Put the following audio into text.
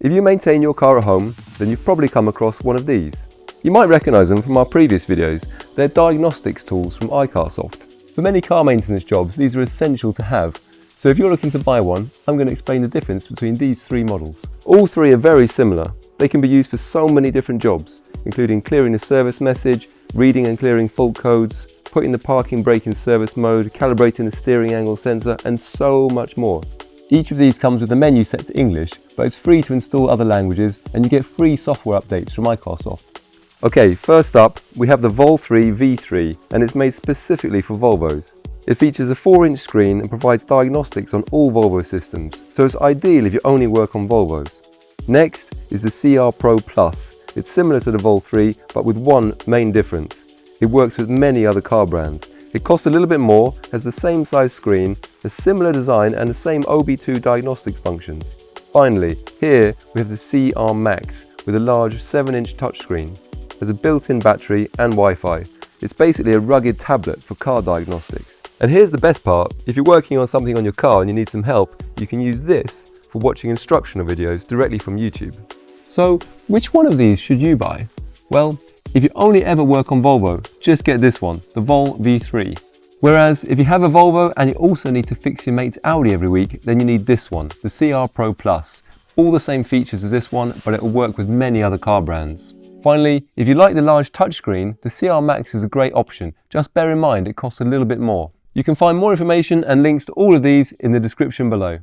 If you maintain your car at home, then you've probably come across one of these. You might recognise them from our previous videos. They're diagnostics tools from iCarsoft. For many car maintenance jobs, these are essential to have. So if you're looking to buy one, I'm going to explain the difference between these three models. All three are very similar. They can be used for so many different jobs, including clearing the service message, reading and clearing fault codes, putting the parking brake in service mode, calibrating the steering angle sensor, and so much more. Each of these comes with a menu set to English, but it's free to install other languages, and you get free software updates from iCarsoft. Okay, first up, we have the Vol3 V3, and it's made specifically for Volvos. It features a 4-inch screen and provides diagnostics on all Volvo systems, so it's ideal if you only work on Volvos. Next is the CR Pro Plus. It's similar to the Vol3, but with one main difference. It works with many other car brands. It costs a little bit more, has the same size screen, a similar design and the same OB2 diagnostics functions. Finally, here we have the CR Max with a large 7-inch touchscreen. There's a built-in battery and Wi-Fi. It's basically a rugged tablet for car diagnostics. And here's the best part, if you're working on something on your car and you need some help, you can use this for watching instructional videos directly from YouTube. So, which one of these should you buy? Well, if you only ever work on Volvo, just get this one, the Vol V3. Whereas if you have a Volvo and you also need to fix your mate's Audi every week, then you need this one, the CR Pro Plus. All the same features as this one, but it will work with many other car brands. Finally, if you like the large touchscreen, the CR Max is a great option. Just bear in mind it costs a little bit more. You can find more information and links to all of these in the description below.